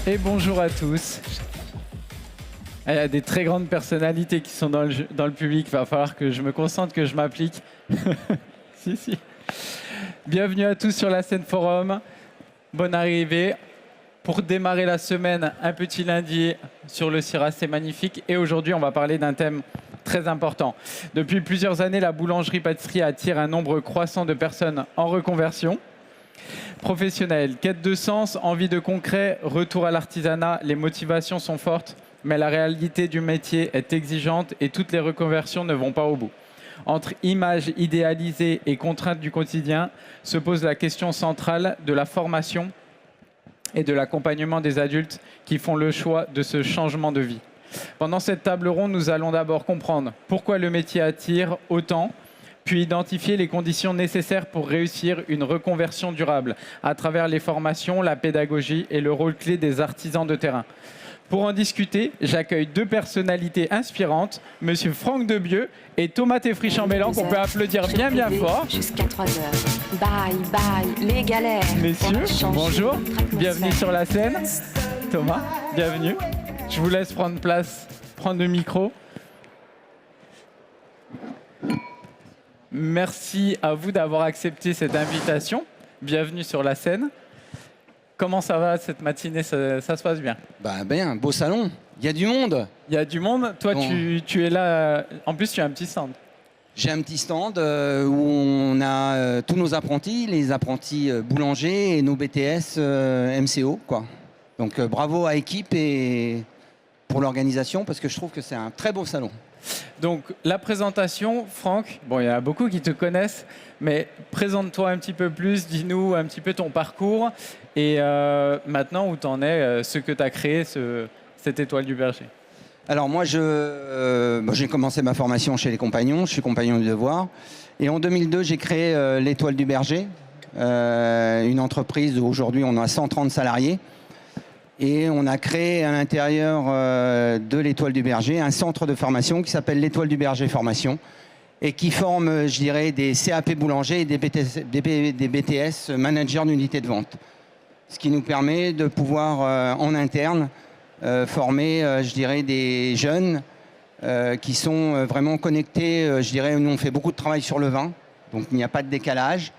Et bonjour à tous. Il y a des très grandes personnalités qui sont dans le public. Il va falloir que je me concentre, que je m'applique. Si. Bienvenue à tous sur la scène forum. Bonne arrivée. Pour démarrer la semaine, un petit lundi sur le CIRA, c'est magnifique. Et aujourd'hui, on va parler d'un thème très important. Depuis plusieurs années, la boulangerie-pâtisserie attire un nombre croissant de personnes en reconversion professionnelle. Quête de sens, envie de concret, retour à l'artisanat, les motivations sont fortes, mais la réalité du métier est exigeante et toutes les reconversions ne vont pas au bout. Entre images idéalisées et contraintes du quotidien, se pose la question centrale de la formation et de l'accompagnement des adultes qui font le choix de ce changement de vie. Pendant cette table ronde, nous allons d'abord comprendre pourquoi le métier attire autant, puis identifier les conditions nécessaires pour réussir une reconversion durable à travers les formations, la pédagogie et le rôle clé des artisans de terrain. Pour en discuter, j'accueille deux personnalités inspirantes, Monsieur Franck Debieux et Thomas Teffry-Chambellan, qu'on peut applaudir bien fort. Jusqu'à 3h. Bye, les galères. Messieurs, bonjour, bienvenue sur la scène. Thomas, bienvenue. Je vous laisse prendre place, prendre le micro. Merci à vous d'avoir accepté cette invitation. Bienvenue sur la scène. Comment ça va cette matinée, ça se passe bien? Bien, beau salon. Il y a du monde. Il y a du monde. Toi, bon. tu es là. En plus, tu as un petit stand. J'ai un petit stand où on a tous nos apprentis, les apprentis boulangers et nos BTS MCO, quoi. Donc bravo à l'équipe et pour l'organisation parce que je trouve que c'est un très beau salon. Donc la présentation, Franck, bon, il y en a beaucoup qui te connaissent, mais présente-toi un petit peu plus, dis-nous un petit peu ton parcours et maintenant où tu en es, ce que tu as créé, cette étoile du berger. Alors moi, j'ai commencé ma formation chez les Compagnons, je suis compagnon du devoir. Et en 2002, j'ai créé l'étoile du berger, une entreprise où aujourd'hui on a 130 salariés. Et on a créé à l'intérieur de l'Étoile du Berger un centre de formation qui s'appelle l'Étoile du Berger Formation et qui forme, je dirais, des CAP boulangers et des BTS managers d'unité de vente. Ce qui nous permet de pouvoir en interne former, je dirais, des jeunes qui sont vraiment connectés. Je dirais, nous on fait beaucoup de travail sur le vin, donc il n'y a pas de décalage.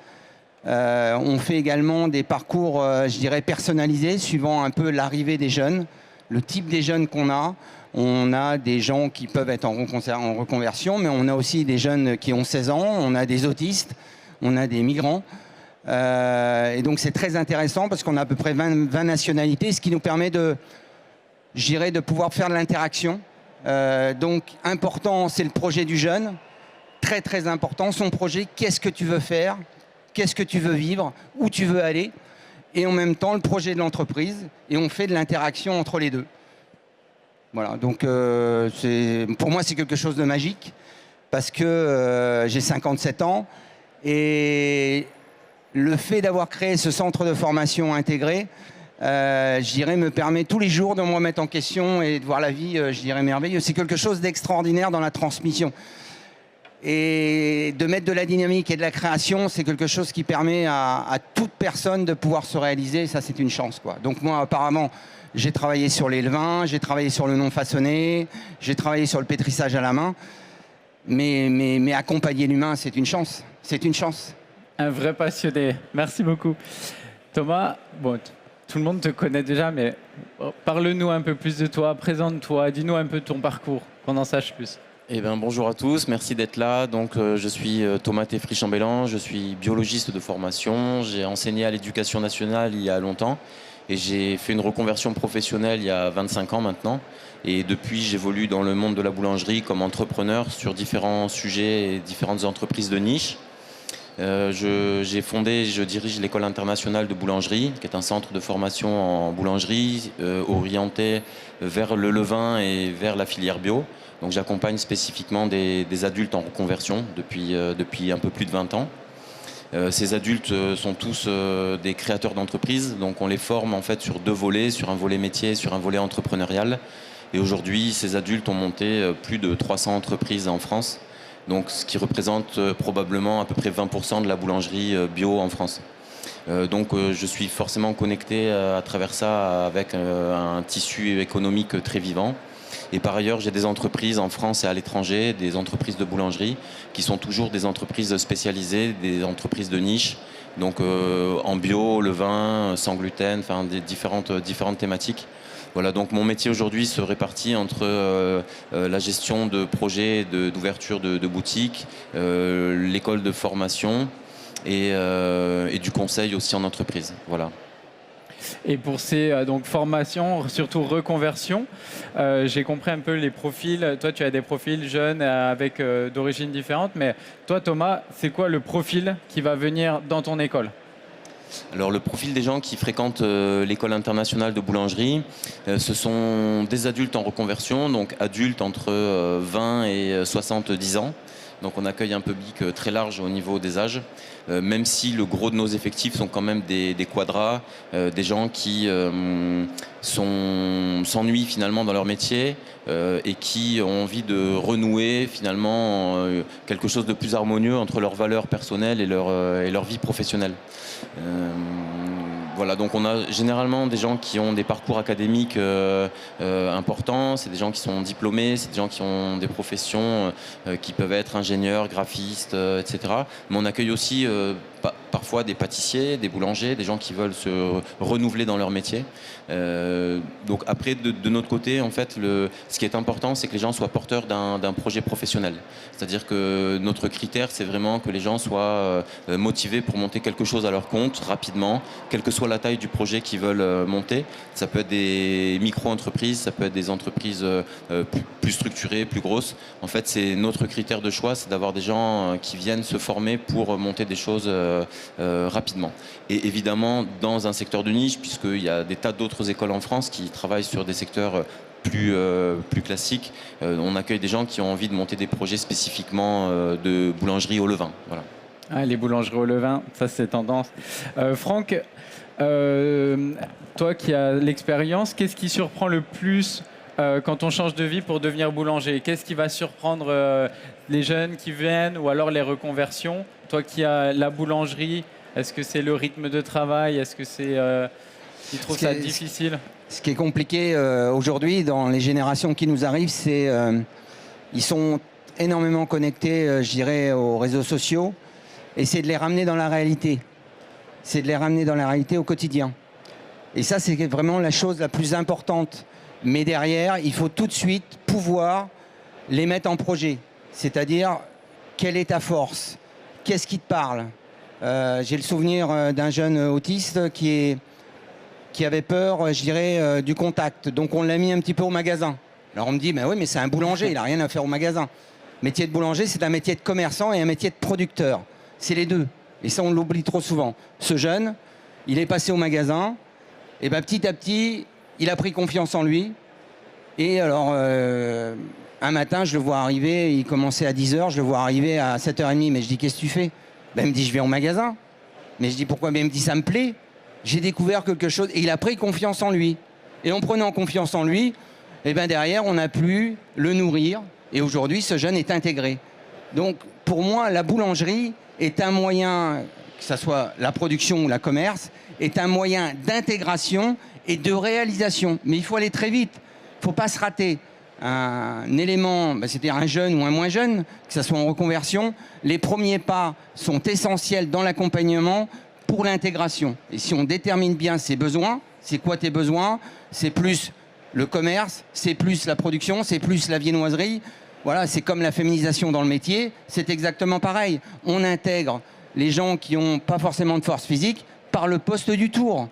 On fait également des parcours, je dirais, personnalisés, suivant un peu l'arrivée des jeunes, le type des jeunes qu'on a. On a des gens qui peuvent être en reconversion, mais on a aussi des jeunes qui ont 16 ans, on a des autistes, on a des migrants. Et donc c'est très intéressant parce qu'on a à peu près 20 nationalités, ce qui nous permet de, je dirais, de pouvoir faire de l'interaction. Donc important, c'est le projet du jeune, très très important, son projet, qu'est-ce que tu veux faire ? Qu'est-ce que tu veux vivre, où tu veux aller, et en même temps le projet de l'entreprise, et on fait de l'interaction entre les deux. Voilà, donc pour moi c'est quelque chose de magique, parce que j'ai 57 ans, et le fait d'avoir créé ce centre de formation intégré, je dirais, me permet tous les jours de me remettre en question et de voir la vie, je dirais, merveilleuse. C'est quelque chose d'extraordinaire dans la transmission. Et de mettre de la dynamique et de la création, c'est quelque chose qui permet à toute personne de pouvoir se réaliser. Ça, c'est une chance, quoi. Donc moi, apparemment, j'ai travaillé sur les levains, j'ai travaillé sur le non façonné, j'ai travaillé sur le pétrissage à la main. Mais accompagner l'humain, c'est une chance. C'est une chance. Un vrai passionné. Merci beaucoup. Thomas, bon, tout le monde te connaît déjà, mais parle-nous un peu plus de toi, présente-toi, dis-nous un peu ton parcours, qu'on en sache plus. Eh bien, bonjour à tous, merci d'être là. Donc, je suis Thomas Teffry-Chambellan, je suis biologiste de formation. J'ai enseigné à l'Éducation nationale il y a longtemps et j'ai fait une reconversion professionnelle il y a 25 ans maintenant. Et depuis, j'évolue dans le monde de la boulangerie comme entrepreneur sur différents sujets et différentes entreprises de niche. J'ai fondé, je dirige l'École internationale de boulangerie, qui est un centre de formation en boulangerie orienté vers le levain et vers la filière bio. Donc j'accompagne spécifiquement des adultes en reconversion depuis un peu plus de 20 ans. Ces adultes sont tous des créateurs d'entreprises, donc on les forme en fait sur deux volets, sur un volet métier, sur un volet entrepreneurial. Et aujourd'hui, ces adultes ont monté plus de 300 entreprises en France, donc ce qui représente probablement à peu près 20% de la boulangerie bio en France. Je suis forcément connecté à travers ça avec un tissu économique très vivant. Et par ailleurs, j'ai des entreprises en France et à l'étranger, des entreprises de boulangerie, qui sont toujours des entreprises spécialisées, des entreprises de niche, donc en bio, le vin, sans gluten, enfin des différentes thématiques. Voilà, donc mon métier aujourd'hui se répartit entre la gestion de projets d'ouverture de boutiques, l'école de formation et du conseil aussi en entreprise. Voilà. Et pour ces formations, surtout reconversion, j'ai compris un peu les profils. Toi, tu as des profils jeunes avec d'origines différentes. Mais toi, Thomas, c'est quoi le profil qui va venir dans ton école ? Alors le profil des gens qui fréquentent l'école internationale de boulangerie, ce sont des adultes en reconversion, donc adultes entre 20 et 70 ans. Donc on accueille un public très large au niveau des âges, même si le gros de nos effectifs sont quand même des quadras, des gens qui s'ennuient finalement dans leur métier et qui ont envie de renouer finalement quelque chose de plus harmonieux entre leurs valeurs personnelles et leur vie professionnelle. Voilà, donc on a généralement des gens qui ont des parcours académiques importants, c'est des gens qui sont diplômés, c'est des gens qui ont des professions qui peuvent être ingénieurs, graphistes, etc. Mais on accueille aussi parfois des pâtissiers, des boulangers, des gens qui veulent se renouveler dans leur métier. Donc après, de notre côté, en fait, ce qui est important, c'est que les gens soient porteurs d'un projet professionnel. C'est-à-dire que notre critère, c'est vraiment que les gens soient motivés pour monter quelque chose à leur compte rapidement, quelle que soit la taille du projet qu'ils veulent monter. Ça peut être des micro-entreprises, ça peut être des entreprises plus structurées, plus grosses. En fait, c'est notre critère de choix, c'est d'avoir des gens qui viennent se former pour monter des choses rapidement. Et évidemment, dans un secteur de niche, puisqu'il y a des tas d'autres écoles en France qui travaillent sur des secteurs plus classiques, on accueille des gens qui ont envie de monter des projets spécifiquement de boulangerie au levain. Voilà. Ah, les boulangeries au levain, ça c'est tendance. Franck, toi qui as l'expérience, qu'est-ce qui surprend le plus quand on change de vie pour devenir boulanger? Qu'est-ce qui va surprendre les jeunes qui viennent ou alors les reconversions? Toi qui as la boulangerie, est-ce que c'est le rythme de travail? Est-ce que c'est tu trouves ça difficile? Ce qui est compliqué aujourd'hui dans les générations qui nous arrivent, c'est ils sont énormément connectés, je dirais, aux réseaux sociaux, et c'est de les ramener dans la réalité. C'est de les ramener dans la réalité au quotidien. Et ça, c'est vraiment la chose la plus importante. Mais derrière, il faut tout de suite pouvoir les mettre en projet. C'est-à-dire, quelle est ta force? Qu'est-ce qui te parle? J'ai le souvenir d'un jeune autiste qui avait peur, je dirais, du contact. Donc on l'a mis un petit peu au magasin. Alors on me dit, oui, mais c'est un boulanger, il n'a rien à faire au magasin. Métier de boulanger, c'est un métier de commerçant et un métier de producteur. C'est les deux. Et ça, on l'oublie trop souvent. Ce jeune, il est passé au magasin, et petit à petit, il a pris confiance en lui. Et alors, un matin, je le vois arriver, il commençait à 10h, je le vois arriver à 7h30, mais je dis, qu'est-ce que tu fais? Il me dit, je vais au magasin. Mais je dis, pourquoi? Mais il me dit, ça me plaît. J'ai découvert quelque chose. Et il a pris confiance en lui. Et en prenant confiance en lui, derrière, on a pu le nourrir. Et aujourd'hui, ce jeune est intégré. Donc, pour moi, la boulangerie est un moyen, que ce soit la production ou la commerce, est un moyen d'intégration et de réalisation. Mais il faut aller très vite. Il ne faut pas se rater. Un élément, c'est-à-dire un jeune ou un moins jeune, que ce soit en reconversion, les premiers pas sont essentiels dans l'accompagnement pour l'intégration. Et si on détermine bien ses besoins, c'est quoi tes besoins? C'est plus le commerce, c'est plus la production, c'est plus la viennoiserie. Voilà, c'est comme la féminisation dans le métier, c'est exactement pareil. On intègre les gens qui n'ont pas forcément de force physique par le poste du tour.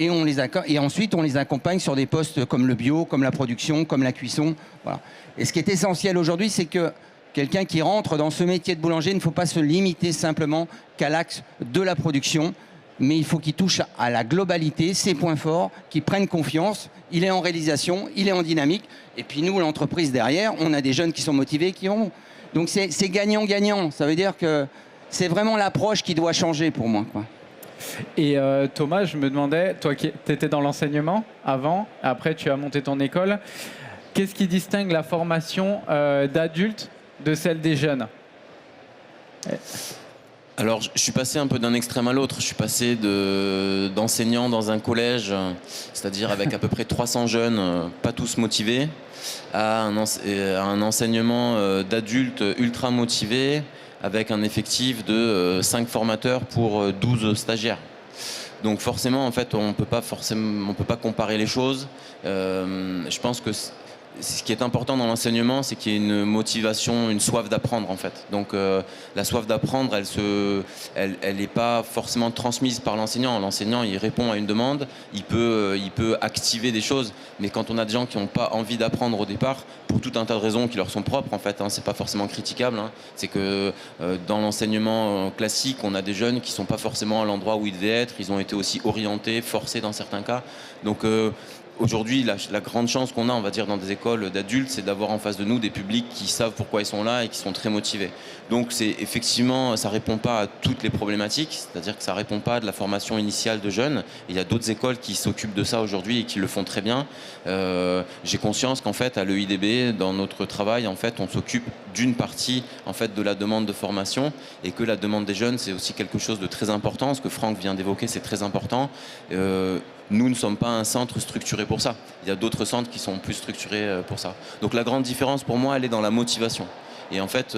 Et ensuite, on les accompagne sur des postes comme le bio, comme la production, comme la cuisson. Voilà. Et ce qui est essentiel aujourd'hui, c'est que quelqu'un qui rentre dans ce métier de boulanger, il ne faut pas se limiter simplement qu'à l'axe de la production, mais il faut qu'il touche à la globalité, ses points forts, qu'il prenne confiance. Il est en réalisation, il est en dynamique. Et puis nous, l'entreprise derrière, on a des jeunes qui sont motivés, qui ont... Donc c'est gagnant-gagnant. Ça veut dire que c'est vraiment l'approche qui doit changer pour moi, quoi. Et Thomas, je me demandais, toi qui étais dans l'enseignement avant, après tu as monté ton école, qu'est-ce qui distingue la formation d'adultes de celle des jeunes? Alors, je suis passé un peu d'un extrême à l'autre. Je suis passé d'enseignant dans un collège, c'est-à-dire avec à peu près 300 jeunes, pas tous motivés, à un enseignement d'adultes ultra motivés, avec un effectif de 5 formateurs pour 12 stagiaires. Donc forcément, en fait, on peut pas comparer les choses. Je pense que ce qui est important dans l'enseignement, c'est qu'il y ait une motivation, une soif d'apprendre en fait. Donc la soif d'apprendre, elle n'est pas forcément transmise par l'enseignant. L'enseignant, il répond à une demande, il peut activer des choses. Mais quand on a des gens qui n'ont pas envie d'apprendre au départ, pour tout un tas de raisons qui leur sont propres en fait, c'est pas forcément critiquable. C'est que dans l'enseignement classique, on a des jeunes qui sont pas forcément à l'endroit où ils devaient être. Ils ont été aussi orientés, forcés dans certains cas. Donc aujourd'hui, la grande chance qu'on a, on va dire, dans des écoles d'adultes, c'est d'avoir en face de nous des publics qui savent pourquoi ils sont là et qui sont très motivés. Donc, effectivement, ça ne répond pas à toutes les problématiques, c'est-à-dire que ça ne répond pas à de la formation initiale de jeunes. Et il y a d'autres écoles qui s'occupent de ça aujourd'hui et qui le font très bien. J'ai conscience qu'en fait, à l'EIDB, dans notre travail, en fait, on s'occupe d'une partie en fait, de la demande de formation et que la demande des jeunes, c'est aussi quelque chose de très important. Ce que Franck vient d'évoquer, c'est très important. Nous ne sommes pas un centre structuré pour ça. Il y a d'autres centres qui sont plus structurés pour ça. Donc la grande différence pour moi, elle est dans la motivation. Et en fait,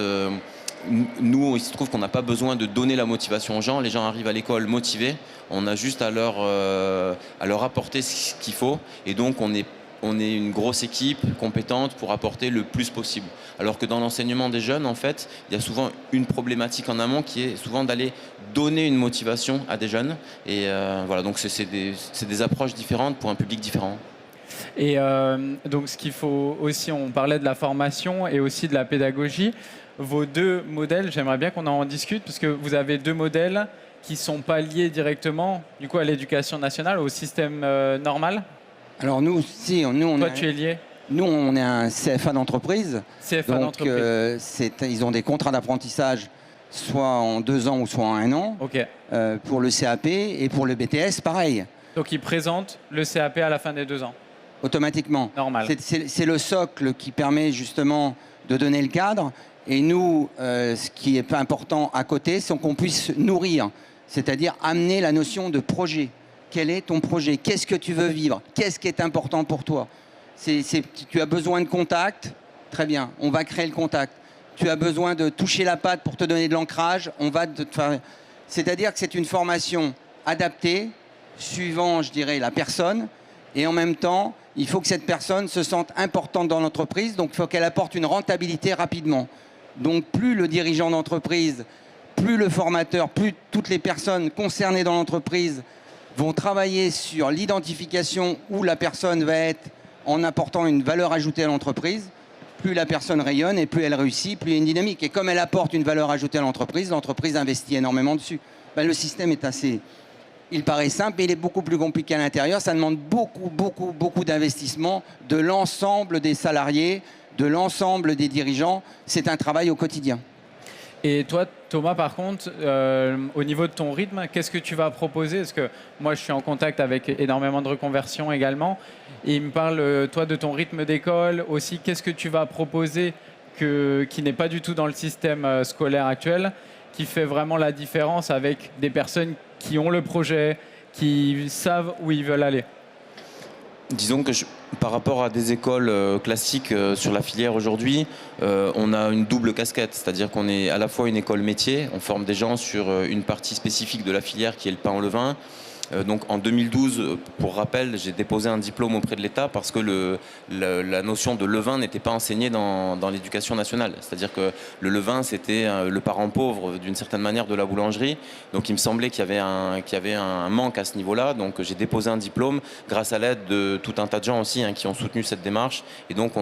nous, il se trouve qu'on n'a pas besoin de donner la motivation aux gens. Les gens arrivent à l'école motivés. On a juste à leur apporter ce qu'il faut. Et donc, on est une grosse équipe compétente pour apporter le plus possible. Alors que dans l'enseignement des jeunes, en fait, il y a souvent une problématique en amont qui est souvent d'aller donner une motivation à des jeunes. Et voilà, donc c'est des approches différentes pour un public différent. Et donc ce qu'il faut aussi, on parlait de la formation et aussi de la pédagogie. Vos deux modèles, j'aimerais bien qu'on en discute, parce que vous avez deux modèles qui ne sont pas liés directement du coup, à l'éducation nationale, au système normal. Alors nous, si, Toi, tu es lié. Nous, on est un CFA d'entreprise. CFA d'entreprise. Ils ont des contrats d'apprentissage, soit en 2 ans ou soit en 1 an. Ok. Pour le CAP et pour le BTS, pareil. Donc, ils présentent le CAP à la fin des 2 ans. Automatiquement. Normal. C'est le socle qui permet justement de donner le cadre. Et nous, ce qui est important à côté, c'est qu'on puisse nourrir, c'est-à-dire amener la notion de projet. Quel est ton projet? Qu'est-ce que tu veux vivre? Qu'est-ce qui est important pour toi? Tu as besoin de contact? Très bien, on va créer le contact. Tu as besoin de toucher la patte pour te donner de l'ancrage? On va te faire... C'est-à-dire que c'est une formation adaptée, suivant, je dirais, la personne. Et en même temps, il faut que cette personne se sente importante dans l'entreprise. Donc, il faut qu'elle apporte une rentabilité rapidement. Donc, plus le dirigeant d'entreprise, plus le formateur, plus toutes les personnes concernées dans l'entreprise vont travailler sur l'identification où la personne va être en apportant une valeur ajoutée à l'entreprise, plus la personne rayonne et plus elle réussit, plus il y a une dynamique. Et comme elle apporte une valeur ajoutée à l'entreprise investit énormément dessus. Ben, le système est assez... Il paraît simple, mais il est beaucoup plus compliqué à l'intérieur. Ça demande beaucoup d'investissement de l'ensemble des salariés, de l'ensemble des dirigeants. C'est un travail au quotidien. Et toi, Thomas, par contre, au niveau de ton rythme, qu'est-ce que tu vas proposer? Parce que moi, je suis en contact avec énormément de reconversions également. Et il me parle, toi, de ton rythme d'école aussi. Qu'est-ce que tu vas proposer qui n'est pas du tout dans le système scolaire actuel, qui fait vraiment la différence avec des personnes qui ont le projet, qui savent où ils veulent aller? Disons que par rapport à des écoles classiques sur la filière aujourd'hui, on a une double casquette, c'est-à-dire qu'on est à la fois une école métier, on forme des gens sur une partie spécifique de la filière qui est le pain au levain. Donc en 2012, pour rappel, j'ai déposé un diplôme auprès de l'État parce que la notion de levain n'était pas enseignée dans l'éducation nationale. C'est-à-dire que le levain, c'était le parent pauvre d'une certaine manière de la boulangerie. Donc il me semblait qu'il y avait un manque à ce niveau-là. Donc j'ai déposé un diplôme grâce à l'aide de tout un tas de gens aussi qui ont soutenu cette démarche. Et donc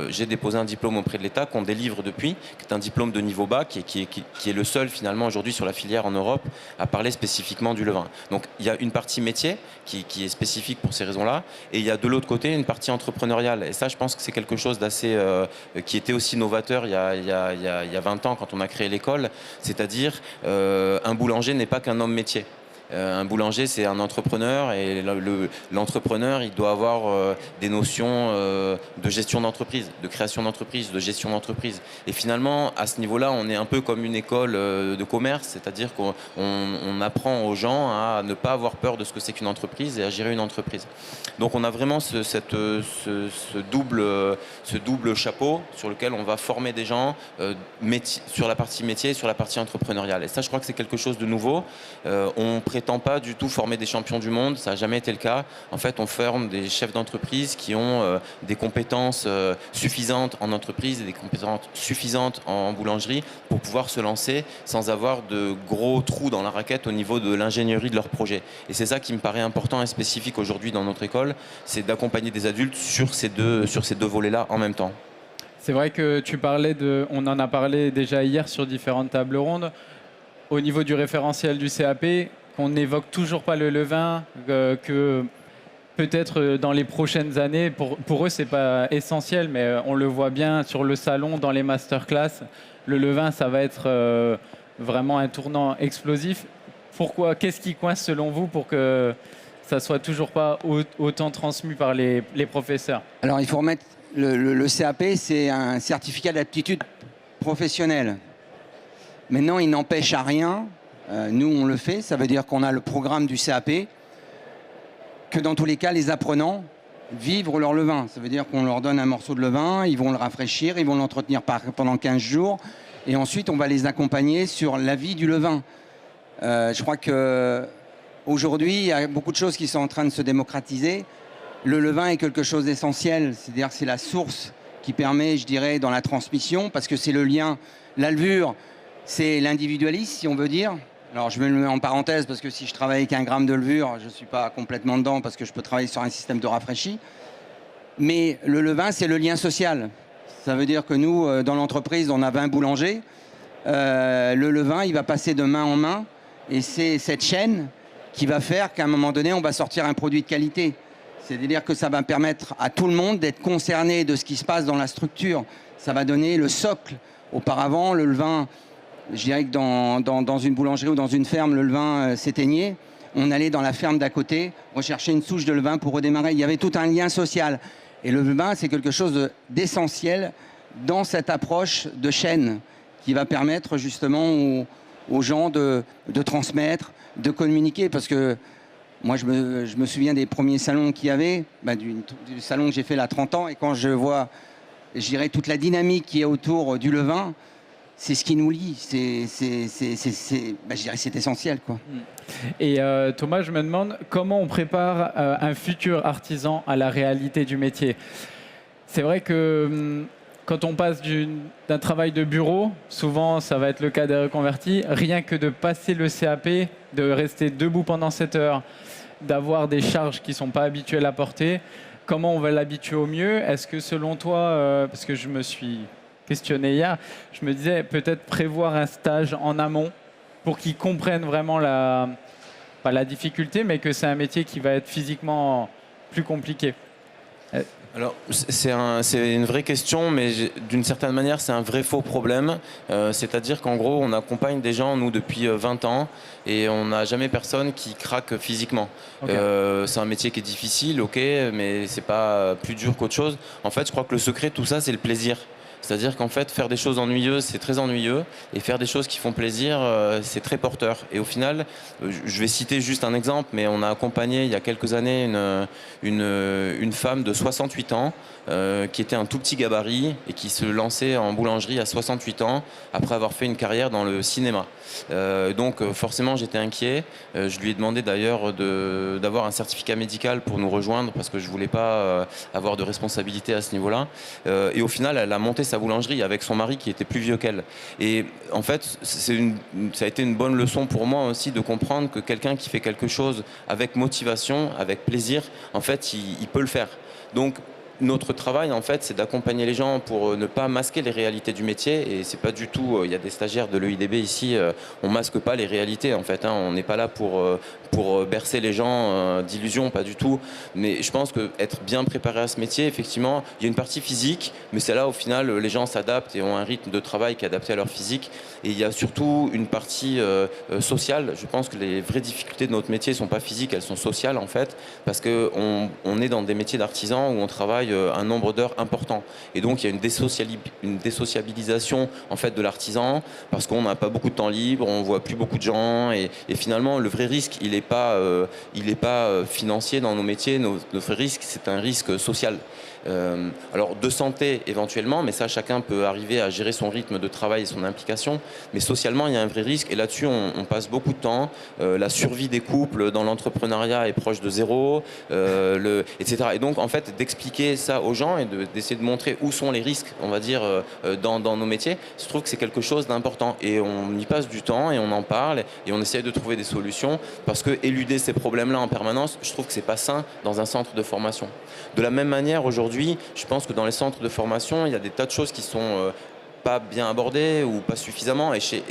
j'ai déposé un diplôme auprès de l'État qu'on délivre depuis, qui est un diplôme de niveau bas, qui est le seul finalement aujourd'hui sur la filière en Europe à parler spécifiquement du levain. Donc il y a une partie métier qui est spécifique pour ces raisons-là, et il y a de l'autre côté une partie entrepreneuriale. Et ça, je pense que c'est quelque chose d'assez qui était aussi novateur il y a 20 ans quand on a créé l'école, c'est-à-dire un boulanger n'est pas qu'un homme métier. Un boulanger, c'est un entrepreneur et l'entrepreneur, il doit avoir des notions de gestion d'entreprise, de création d'entreprise, de gestion d'entreprise. Et finalement, à ce niveau-là, on est un peu comme une école de commerce, c'est-à-dire qu'on apprend aux gens à ne pas avoir peur de ce que c'est qu'une entreprise et à gérer une entreprise. Donc on a vraiment ce double chapeau sur lequel on va former des gens sur la partie métier et sur la partie entrepreneuriale. Et ça, je crois que c'est quelque chose de nouveau. On prétend pas du tout former des champions du monde, ça n'a jamais été le cas. En fait, on forme des chefs d'entreprise qui ont des compétences suffisantes en entreprise et des compétences suffisantes en boulangerie pour pouvoir se lancer sans avoir de gros trous dans la raquette au niveau de l'ingénierie de leur projet. Et c'est ça qui me paraît important et spécifique aujourd'hui dans notre école, c'est d'accompagner des adultes sur ces deux volets-là en même temps. C'est vrai que on en a parlé déjà hier sur différentes tables rondes. Au niveau du référentiel du CAP, qu'on n'évoque toujours pas le levain, que peut-être dans les prochaines années, pour eux, ce n'est pas essentiel, mais on le voit bien sur le salon, dans les masterclass, le levain, ça va être vraiment un tournant explosif. Pourquoi ? Qu'est-ce qui coince selon vous pour que ça ne soit toujours pas autant transmis par les professeurs ? Alors, il faut remettre le CAP, c'est un certificat d'aptitude professionnelle. Maintenant, il n'empêche à rien. Nous, on le fait. Ça veut dire qu'on a le programme du CAP, que dans tous les cas, les apprenants vivent leur levain. Ça veut dire qu'on leur donne un morceau de levain, ils vont le rafraîchir, ils vont l'entretenir pendant 15 jours. Et ensuite, on va les accompagner sur la vie du levain. Je crois qu'aujourd'hui, il y a beaucoup de choses qui sont en train de se démocratiser. Le levain est quelque chose d'essentiel. C'est-à-dire c'est la source qui permet, je dirais, dans la transmission, parce que c'est le lien. La levure, c'est l'individualisme, si on veut dire. Alors, je me le mets en parenthèse, parce que si je travaille avec 1 gramme de levure, je ne suis pas complètement dedans, parce que je peux travailler sur un système de rafraîchi. Mais le levain, c'est le lien social. Ça veut dire que nous, dans l'entreprise, on a 20 boulangers. Le levain, il va passer de main en main. Et c'est cette chaîne qui va faire qu'à un moment donné, on va sortir un produit de qualité. C'est-à-dire que ça va permettre à tout le monde d'être concerné de ce qui se passe dans la structure. Ça va donner le socle. Auparavant, le levain, je dirais que dans une boulangerie ou dans une ferme, le levain s'éteignait. On allait dans la ferme d'à côté, rechercher une souche de levain pour redémarrer. Il y avait tout un lien social. Et le levain, c'est quelque chose d'essentiel dans cette approche de chaîne qui va permettre justement aux gens de transmettre, de communiquer. Parce que moi, je me souviens des premiers salons qu'il y avait, du salon que j'ai fait là 30 ans. Et quand je vois, je dirais, toute la dynamique qui est autour du levain, c'est ce qui nous lie. Je dirais, c'est essentiel, quoi. Et Thomas, je me demande comment on prépare un futur artisan à la réalité du métier. C'est vrai que quand on passe d'un travail de bureau, souvent ça va être le cas des reconvertis, rien que de passer le CAP, de rester debout pendant 7 heures, d'avoir des charges qui ne sont pas habituelles à porter, comment on va l'habituer au mieux ? Est-ce que selon toi, parce que je me suis questionné hier, je me disais peut-être prévoir un stage en amont pour qu'ils comprennent vraiment pas la difficulté, mais que c'est un métier qui va être physiquement plus compliqué. Alors, c'est une vraie question, mais d'une certaine manière, c'est un vrai faux problème. C'est-à-dire qu'en gros, on accompagne des gens, nous, depuis 20 ans, et on n'a jamais personne qui craque physiquement. Okay. C'est un métier qui est difficile, ok, mais c'est pas plus dur qu'autre chose. En fait, je crois que le secret de tout ça, c'est le plaisir. C'est-à-dire qu'en fait, faire des choses ennuyeuses, c'est très ennuyeux. Et faire des choses qui font plaisir, c'est très porteur. Et au final, je vais citer juste un exemple, mais on a accompagné il y a quelques années une femme de 68 ans qui était un tout petit gabarit et qui se lançait en boulangerie à 68 ans après avoir fait une carrière dans le cinéma. Donc forcément, j'étais inquiet. Je lui ai demandé d'ailleurs d'avoir un certificat médical pour nous rejoindre parce que je ne voulais pas avoir de responsabilité à ce niveau-là. Et au final, elle a monté sa boulangerie avec son mari qui était plus vieux qu'elle. Et en fait, ça a été une bonne leçon pour moi aussi de comprendre que quelqu'un qui fait quelque chose avec motivation, avec plaisir, en fait, il peut le faire. Donc, notre travail, en fait, c'est d'accompagner les gens pour ne pas masquer les réalités du métier. Et c'est pas du tout. Il y a des stagiaires de l'EIDB ici. On masque pas les réalités, en fait. On n'est pas là pour bercer les gens d'illusions, pas du tout. Mais je pense que être bien préparé à ce métier, effectivement, il y a une partie physique, mais c'est là, au final, les gens s'adaptent et ont un rythme de travail qui est adapté à leur physique. Et il y a surtout une partie sociale. Je pense que les vraies difficultés de notre métier sont pas physiques, elles sont sociales, en fait, parce que on est dans des métiers d'artisans où on travaille un nombre d'heures important. Et donc, il y a une désociabilisation en fait, de l'artisan parce qu'on n'a pas beaucoup de temps libre, on ne voit plus beaucoup de gens. Et finalement, le vrai risque, il n'est pas financier dans nos métiers. Notre vrai risque, c'est un risque social. Alors de santé éventuellement, mais ça chacun peut arriver à gérer son rythme de travail et son implication, mais socialement il y a un vrai risque et là-dessus on passe beaucoup de temps. La survie des couples dans l'entrepreneuriat est proche de zéro, etc. Et donc en fait d'expliquer ça aux gens et d'essayer de montrer où sont les risques, on va dire, dans nos métiers, je trouve que c'est quelque chose d'important et on y passe du temps et on en parle et on essaye de trouver des solutions parce que éluder ces problèmes-là en permanence, je trouve que c'est pas sain dans un centre de formation. De la même manière aujourd'hui, je pense que dans les centres de formation, il y a des tas de choses qui sont pas bien abordées ou pas suffisamment et chez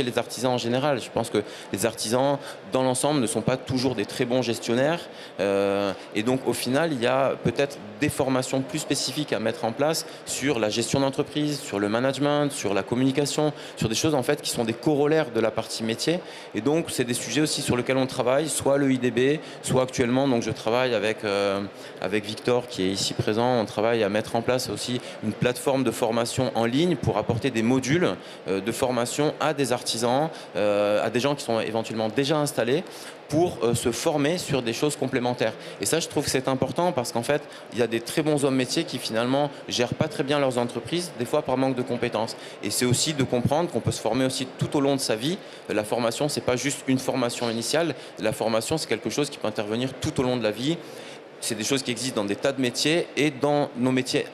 les artisans en général. Je pense que les artisans, dans l'ensemble, ne sont pas toujours des très bons gestionnaires et donc au final, il y a peut-être des formations plus spécifiques à mettre en place sur la gestion d'entreprise, sur le management, sur la communication, sur des choses en fait qui sont des corollaires de la partie métier et donc c'est des sujets aussi sur lesquels on travaille, soit le IDB, soit actuellement, donc je travaille avec Victor qui est ici présent, on travaille à mettre en place aussi une plateforme de formation en ligne pour apporter des modules de formation à des artisans, à des gens qui sont éventuellement déjà installés pour se former sur des choses complémentaires. Et ça, je trouve que c'est important parce qu'en fait, il y a des très bons hommes métiers qui finalement gèrent pas très bien leurs entreprises, des fois par manque de compétences. Et c'est aussi de comprendre qu'on peut se former aussi tout au long de sa vie. La formation, c'est pas juste une formation initiale. La formation, c'est quelque chose qui peut intervenir tout au long de la vie. C'est des choses qui existent dans des tas de métiers et dans nos métiers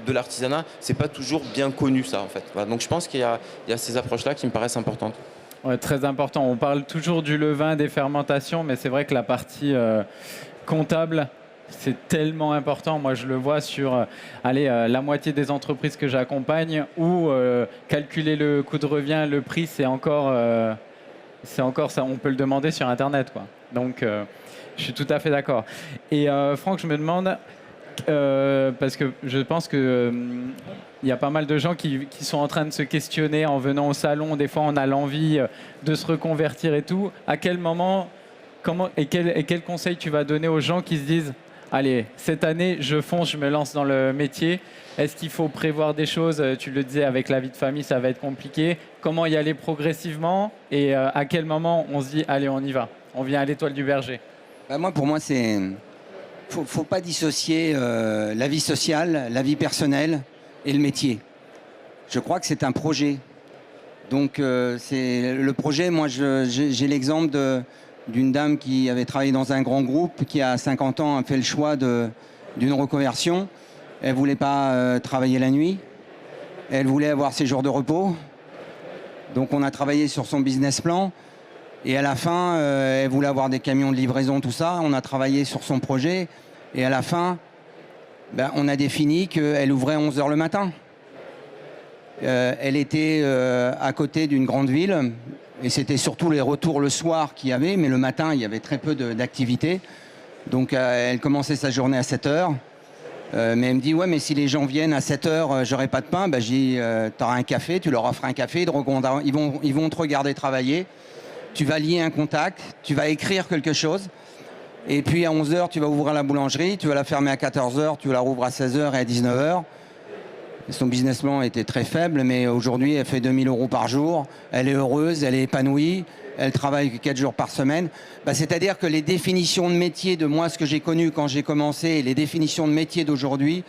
de l'artisanat, c'est pas toujours bien connu ça en fait. Voilà. Donc je pense qu'il y a ces approches-là qui me paraissent importantes. Ouais, très important. On parle toujours du levain, des fermentations, mais c'est vrai que la partie comptable, c'est tellement important. Moi, je le vois sur la moitié des entreprises que j'accompagne où calculer le coût de revient, le prix, c'est encore ça. On peut le demander sur Internet, quoi. Donc je suis tout à fait d'accord. Et Franck, je me demande, parce que je pense que il y a pas mal de gens qui sont en train de se questionner en venant au salon. Des fois, on a l'envie de se reconvertir et tout. À quel moment, quel conseil tu vas donner aux gens qui se disent « Allez, cette année, je fonce, je me lance dans le métier ». Est-ce qu'il faut prévoir des choses? Tu le disais, avec la vie de famille, ça va être compliqué. Comment y aller progressivement? Et à quel moment on se dit « Allez, on y va, on vient à l'Étoile du Berger ». Pour moi, c'est faut pas dissocier la vie sociale, la vie personnelle et le métier. Je crois que c'est un projet. Donc c'est le projet. Moi, j'ai l'exemple d'une dame qui avait travaillé dans un grand groupe, qui à 50 ans a fait le choix d'une reconversion. Elle voulait pas travailler la nuit. Elle voulait avoir ses jours de repos. Donc on a travaillé sur son business plan. Et à la fin, elle voulait avoir des camions de livraison, tout ça. On a travaillé sur son projet. Et à la fin, on a défini qu'elle ouvrait 11 h le matin. Elle était à côté d'une grande ville. Et c'était surtout les retours le soir qu'il y avait. Mais le matin, il y avait très peu d'activité. Donc elle commençait sa journée à 7 h. Mais elle me dit, ouais, mais si les gens viennent à 7 h, j'aurai pas de pain. Je dis, tu auras un café, tu leur offres un café. Ils vont te regarder travailler. Tu vas lier un contact, tu vas écrire quelque chose. Et puis à 11 h, tu vas ouvrir la boulangerie, tu vas la fermer à 14 h, tu la rouvres à 16 h et à 19 h. Son business plan était très faible, mais aujourd'hui, elle fait 2 000 € par jour. Elle est heureuse, elle est épanouie, elle travaille 4 jours par semaine. C'est-à-dire que les définitions de métier de moi, ce que j'ai connu quand j'ai commencé, et les définitions de métier d'aujourd'hui,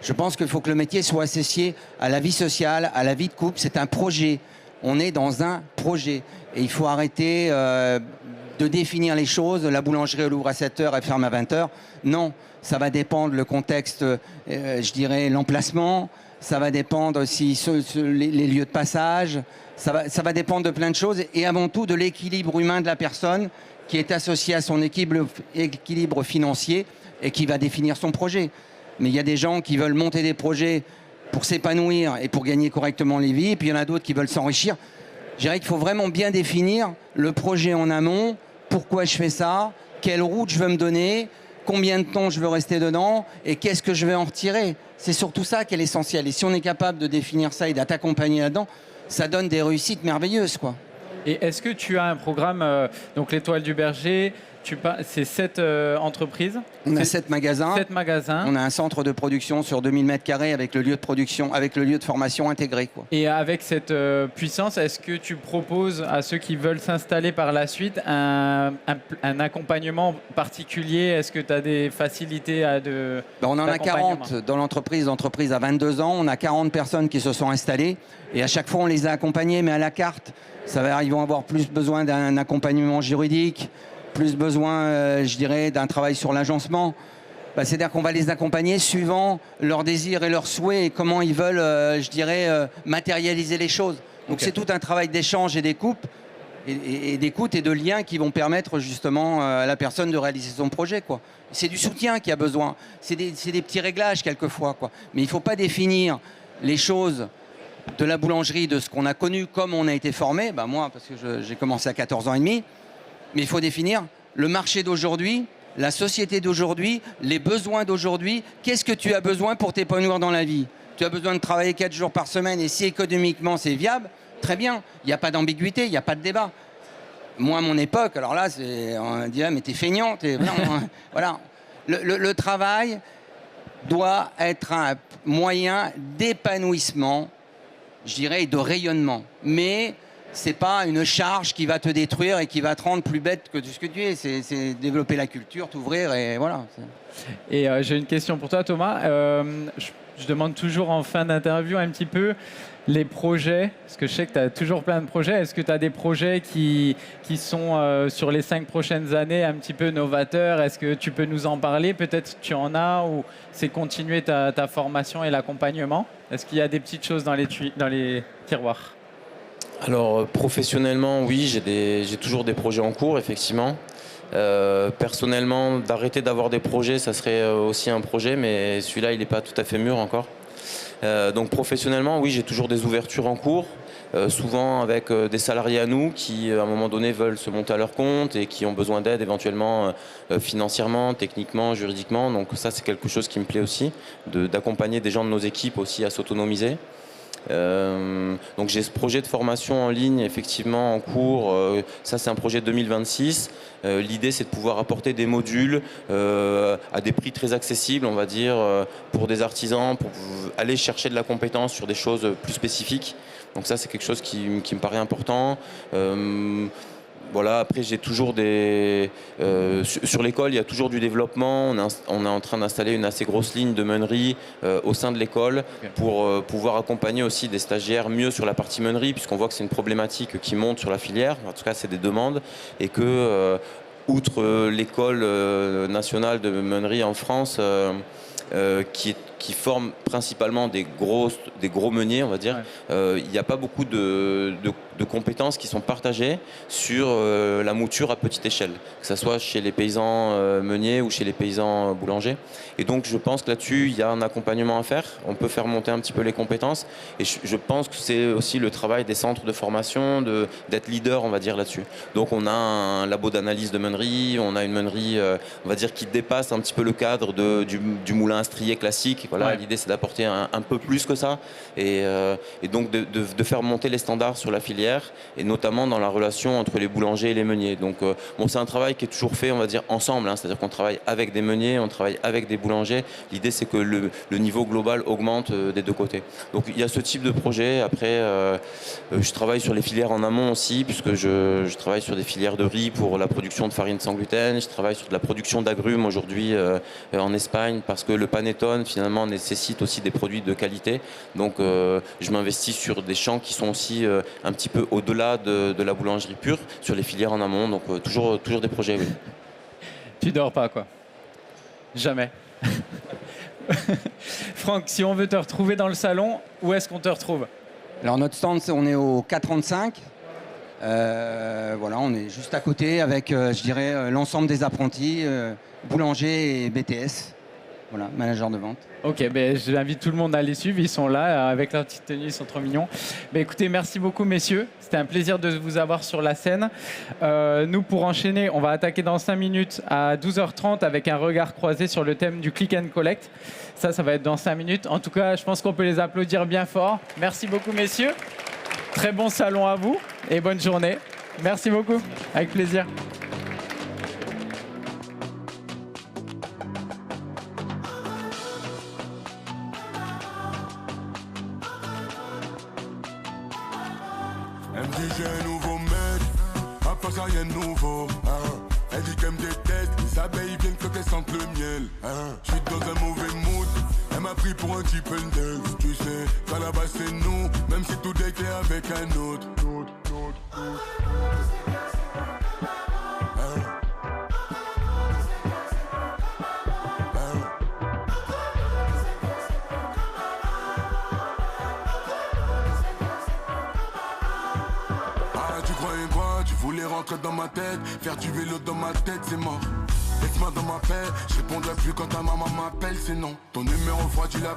je pense qu'il faut que le métier soit associé à la vie sociale, à la vie de couple. C'est un projet. On est dans un projet. Et il faut arrêter de définir les choses. La boulangerie, elle ouvre à 7 h, elle ferme à 20 h. Non, ça va dépendre le contexte, je dirais l'emplacement. Ça va dépendre si les lieux de passage. Ça va dépendre de plein de choses. Et avant tout, de l'équilibre humain de la personne qui est associé à son équilibre financier et qui va définir son projet. Mais il y a des gens qui veulent monter des projets pour s'épanouir et pour gagner correctement les vies. Et puis il y en a d'autres qui veulent s'enrichir. Je dirais qu'il faut vraiment bien définir le projet en amont, pourquoi je fais ça, quelle route je veux me donner, combien de temps je veux rester dedans et qu'est-ce que je vais en retirer. C'est surtout ça qui est l'essentiel. Et si on est capable de définir ça et d'accompagner là-dedans, ça donne des réussites merveilleuses, quoi. Et est-ce que tu as un programme, donc l'Étoile du Berger, c'est 7 entreprises? On a 7 magasins. 7 magasins. On a un centre de production sur 2000 m² avec le lieu de production, avec le lieu de formation intégré, quoi. Et avec cette puissance, est-ce que tu proposes à ceux qui veulent s'installer par la suite un accompagnement particulier? Est-ce que tu as des facilités On en a 40 dans l'entreprise. L'entreprise a 22 ans. On a 40 personnes qui se sont installées. Et à chaque fois, on les a accompagnés, mais à la carte. Ils vont avoir plus besoin d'un accompagnement juridique, plus besoin, je dirais, d'un travail sur l'agencement. C'est-à-dire qu'on va les accompagner suivant leurs désirs et leurs souhaits et comment ils veulent, je dirais, matérialiser les choses. Donc c'est tout un travail d'échange et d'écoute et de liens qui vont permettre justement à la personne de réaliser son projet, quoi. C'est du soutien qu'il y a besoin. C'est des petits réglages quelquefois, quoi. Mais il ne faut pas définir les choses de la boulangerie, de ce qu'on a connu comme on a été formé. Moi, parce que j'ai commencé à 14 ans et demi. Mais il faut définir le marché d'aujourd'hui, la société d'aujourd'hui, les besoins d'aujourd'hui. Qu'est-ce que tu as besoin pour t'épanouir dans la vie? Tu as besoin de travailler 4 jours par semaine et si économiquement c'est viable, très bien. Il n'y a pas d'ambiguïté, il n'y a pas de débat. Moi, à mon époque, alors là, on dit, mais t'es feignant. Voilà. Le travail doit être un moyen d'épanouissement, je dirais, et de rayonnement. Mais c'est pas une charge qui va te détruire et qui va te rendre plus bête que ce que tu es. C'est développer la culture, t'ouvrir et voilà. Et j'ai une question pour toi, Thomas. Je demande toujours en fin d'interview un petit peu les projets, parce que je sais que tu as toujours plein de projets. Est-ce que tu as des projets qui sont sur les 5 prochaines années un petit peu novateurs? Est-ce que tu peux nous en parler? Peut-être tu en as, ou c'est continuer ta formation et l'accompagnement? Est-ce qu'il y a des petites choses dans les tiroirs? Alors professionnellement, oui, j'ai toujours des projets en cours, effectivement. Personnellement, d'arrêter d'avoir des projets, ça serait aussi un projet, mais celui-là, il n'est pas tout à fait mûr encore. Donc professionnellement, oui, j'ai toujours des ouvertures en cours, souvent avec des salariés à nous qui, à un moment donné, veulent se monter à leur compte et qui ont besoin d'aide éventuellement financièrement, techniquement, juridiquement. Donc ça, c'est quelque chose qui me plaît aussi, d'accompagner des gens de nos équipes aussi à s'autonomiser. Donc j'ai ce projet de formation en ligne effectivement en cours, ça c'est un projet 2026. L'idée c'est de pouvoir apporter des modules à des prix très accessibles, on va dire, pour des artisans, pour aller chercher de la compétence sur des choses plus spécifiques. Donc ça c'est quelque chose qui me paraît important. Voilà, après j'ai toujours sur l'école, il y a toujours du développement. On est en train d'installer une assez grosse ligne de meunerie au sein de l'école pour pouvoir accompagner aussi des stagiaires mieux sur la partie meunerie, puisqu'on voit que c'est une problématique qui monte sur la filière. En tout cas, c'est des demandes et que, outre l'école nationale de meunerie en France, qui forme principalement des gros meuniers, on va dire. Ouais. Il n'y a pas beaucoup de compétences qui sont partagées sur la mouture à petite échelle, que ce soit chez les paysans meuniers ou chez les paysans boulangers. Et donc je pense que là-dessus, il y a un accompagnement à faire. On peut faire monter un petit peu les compétences. Et je pense que c'est aussi le travail des centres de formation d'être leader, on va dire, là-dessus. Donc on a un labo d'analyse de meunerie, on a une meunerie, on va dire, qui dépasse un petit peu le cadre du moulin à strier classique. Voilà, ouais. L'idée, c'est d'apporter un peu plus que ça et donc de faire monter les standards sur la filière et notamment dans la relation entre les boulangers et les meuniers. Donc, c'est un travail qui est toujours fait, on va dire, ensemble. Hein, c'est-à-dire qu'on travaille avec des meuniers, on travaille avec des boulangers. L'idée, c'est que le niveau global augmente des deux côtés. Donc, il y a ce type de projet. Après, je travaille sur les filières en amont aussi, puisque je travaille sur des filières de riz pour la production de farine sans gluten. Je travaille sur de la production d'agrumes aujourd'hui en Espagne, parce que le panettone, finalement, nécessite aussi des produits de qualité. Donc je m'investis sur des champs qui sont aussi un petit peu au-delà de la boulangerie pure, sur les filières en amont. Donc toujours des projets, oui. Tu dors pas, quoi? Jamais. Franck, si on veut te retrouver dans le salon, où est-ce qu'on te retrouve? Alors notre stand, on est au 435. Voilà, on est juste à côté avec, je dirais, l'ensemble des apprentis, boulangers et BTS. Voilà, manager de vente. Ok, ben, j'invite tout le monde à les suivre. Ils sont là, avec leur petite tenue, ils sont trop mignons. Ben, écoutez, merci beaucoup, messieurs. C'était un plaisir de vous avoir sur la scène. Nous, pour enchaîner, on va attaquer dans 5 minutes à 12h30 avec un regard croisé sur le thème du click and collect. Ça va être dans 5 minutes. En tout cas, je pense qu'on peut les applaudir bien fort. Merci beaucoup, messieurs. Très bon salon à vous et bonne journée. Merci beaucoup. Avec plaisir. Elle me dit j'ai un nouveau mec, à part ça rien de nouveau, hein. Elle dit qu'elle me déteste, les abeilles viennent que qu'elles sentent le miel, hein. Je suis dans un mauvais mood, elle m'a pris pour un type neuf. Tu sais, qu'à la base c'est nous, même si tout est clair avec un autre. Voulais rentrer dans ma tête, faire du vélo dans ma tête, c'est mort. Laisse-moi dans ma paix, je répondrai plus quand ta maman m'appelle, c'est non. Ton numéro froid, tu l'as